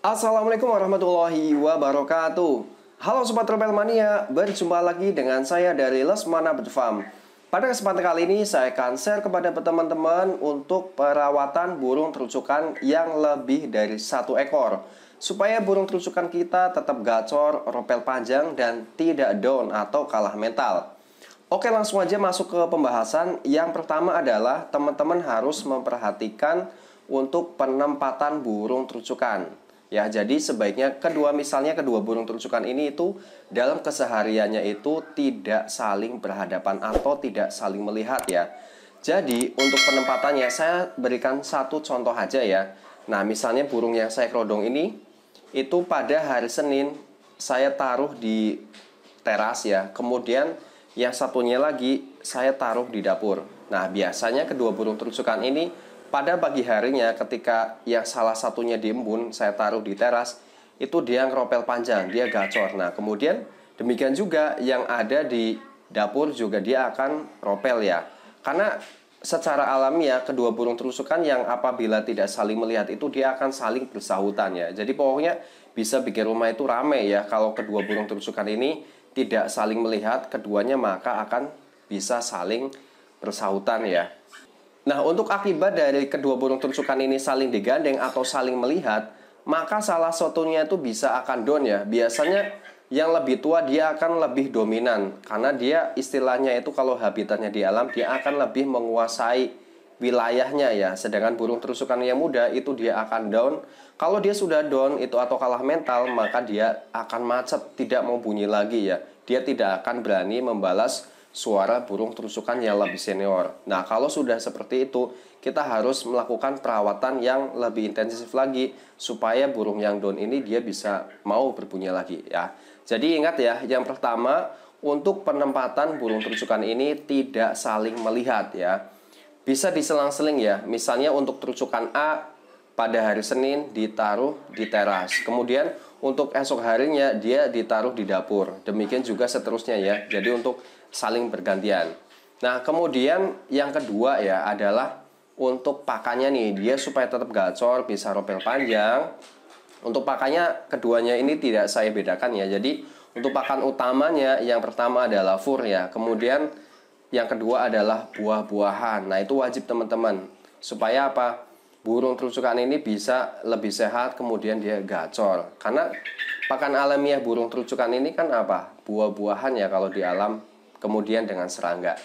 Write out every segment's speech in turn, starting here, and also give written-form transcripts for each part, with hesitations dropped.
Assalamualaikum warahmatullahi wabarakatuh. Halo Sobat Rebel Mania, berjumpa lagi dengan saya dari Lesmana Bird Farm. Pada kesempatan kali ini saya akan share kepada teman-teman untuk perawatan burung terucukan yang lebih dari satu ekor, supaya burung terucukan kita tetap gacor, ropel panjang, dan tidak down atau kalah mental. Oke, langsung aja masuk ke pembahasan. Yang pertama adalah teman-teman harus memperhatikan untuk penempatan burung terucukan. Ya, jadi sebaiknya misalnya kedua burung terucukan ini itu dalam kesehariannya itu tidak saling berhadapan atau tidak saling melihat ya. Jadi untuk penempatannya saya berikan satu contoh aja ya. Nah, misalnya burung yang saya kerodong ini itu pada hari Senin saya taruh di teras ya. Kemudian yang satunya lagi saya taruh di dapur. Nah, biasanya kedua burung terucukan ini pada pagi harinya ketika yang salah satunya di embun saya taruh di teras, itu dia ngeropel panjang, dia gacor. Nah, kemudian demikian juga yang ada di dapur juga dia akan ropel ya. Karena secara alamiah kedua burung terucukan yang apabila tidak saling melihat itu dia akan saling bersahutan ya. Jadi pokoknya bisa bikin rumah itu rame ya. Kalau kedua burung terucukan ini tidak saling melihat keduanya, maka akan bisa saling bersahutan ya. Nah, untuk akibat dari kedua burung terucukan ini saling digandeng atau saling melihat, maka salah satunya itu bisa akan down ya. Biasanya yang lebih tua dia akan lebih dominan, karena dia istilahnya itu kalau habitatnya di alam, dia akan lebih menguasai wilayahnya ya. Sedangkan burung terucukan yang muda itu dia akan down. Kalau dia sudah down itu atau kalah mental, maka dia akan macet, tidak mau bunyi lagi ya. Dia tidak akan berani membalas suara burung terucukan yang lebih senior. Nah, kalau sudah seperti itu, kita harus melakukan perawatan yang lebih intensif lagi supaya burung yang down ini dia bisa mau berbunyi lagi ya. Jadi ingat ya, yang pertama untuk penempatan burung terucukan ini tidak saling melihat ya. Bisa diselang-seling ya. Misalnya untuk terucukan A pada hari Senin ditaruh di teras. Kemudian untuk esok harinya dia ditaruh di dapur. Demikian juga seterusnya ya. Jadi untuk saling bergantian. Nah, kemudian yang kedua ya adalah untuk pakannya nih. Dia supaya tetap gacor, bisa ropel panjang. Untuk pakannya keduanya ini tidak saya bedakan ya. Jadi untuk pakan utamanya yang pertama adalah fur ya. Kemudian yang kedua adalah buah-buahan. Nah, itu wajib teman-teman. Supaya apa? Burung terucukan ini bisa lebih sehat, kemudian dia gacor. Karena pakan alamiah burung terucukan ini kan apa? Buah-buahan ya kalau di alam, kemudian dengan serangga.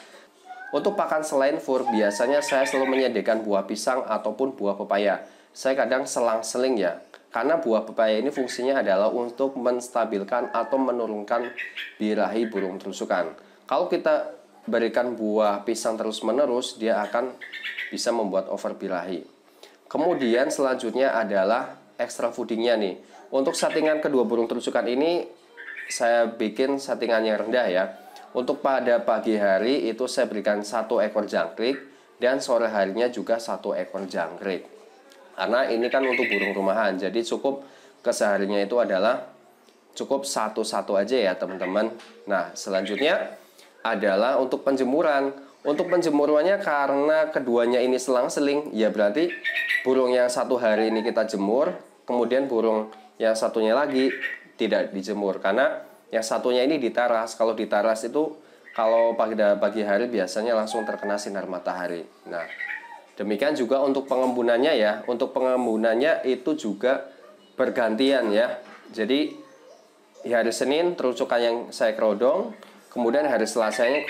Untuk pakan selain fur, biasanya saya selalu menyediakan buah pisang ataupun buah pepaya. Saya kadang selang-seling ya. Karena buah pepaya ini fungsinya adalah untuk menstabilkan atau menurunkan birahi burung terucukan. Kalau kita berikan buah pisang terus-menerus, dia akan bisa membuat over birahi. Kemudian selanjutnya adalah extra foodingnya nih. Untuk settingan kedua burung terucukan ini saya bikin settingan yang rendah ya. Untuk pada pagi hari itu saya berikan 1 ekor jangkrik dan sore harinya juga 1 ekor jangkrik. Karena ini kan untuk burung rumahan, jadi cukup kesehariannya itu adalah cukup satu-satu aja ya teman-teman. Nah, selanjutnya adalah untuk penjemuran. Untuk penjemurannya karena keduanya ini selang-seling, ya berarti burung yang satu hari ini kita jemur, kemudian burung yang satunya lagi tidak dijemur. Karena yang satunya ini di teras. Kalau di teras itu kalau pagi hari biasanya langsung terkena sinar matahari. Nah, demikian juga untuk pengembunannya ya. Untuk pengembunannya itu juga bergantian ya. Jadi di hari Senin terucukan yang saya kerodong, kemudian hari Selasanya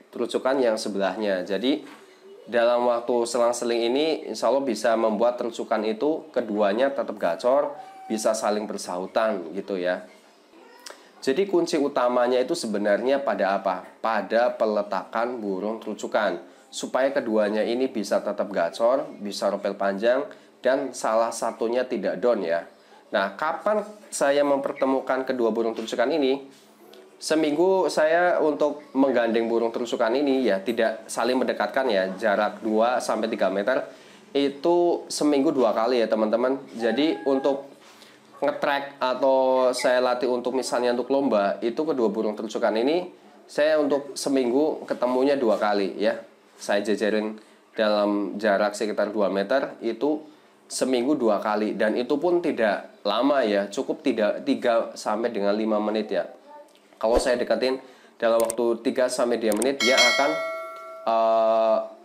terucukan yang sebelahnya. Jadi dalam waktu selang-seling ini insya Allah bisa membuat terucukan itu keduanya tetap gacor, bisa saling bersahutan gitu ya. Jadi kunci utamanya itu sebenarnya pada apa? Pada peletakan burung terucukan, supaya keduanya ini bisa tetap gacor, bisa ropel panjang, dan salah satunya tidak down ya. Nah, kapan saya mempertemukan kedua burung terucukan ini? Seminggu saya untuk menggandeng burung terucukan ini ya tidak saling mendekatkan ya, jarak 2-3 meter itu seminggu 2 kali ya teman-teman. Jadi untuk ngetrack atau saya latih untuk misalnya untuk lomba, itu kedua burung terucukan ini saya untuk seminggu ketemunya 2 kali ya. Saya jajarin dalam jarak sekitar 2 meter itu seminggu 2 kali, dan itu pun tidak lama ya, cukup 3 sampai dengan 5 menit ya. Kalau saya deketin dalam waktu 3 sampai 2 menit, dia akan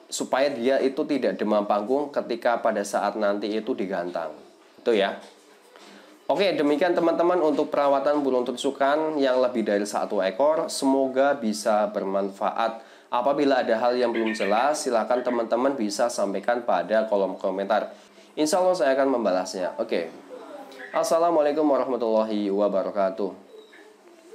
supaya dia itu tidak demam panggung ketika pada saat nanti itu digantang. Itu ya. Oke, demikian teman-teman untuk perawatan burung tersukan yang lebih dari 1 ekor. Semoga bisa bermanfaat. Apabila ada hal yang belum jelas, silakan teman-teman bisa sampaikan pada kolom komentar. Insya Allah saya akan membalasnya. Oke. Assalamualaikum warahmatullahi wabarakatuh.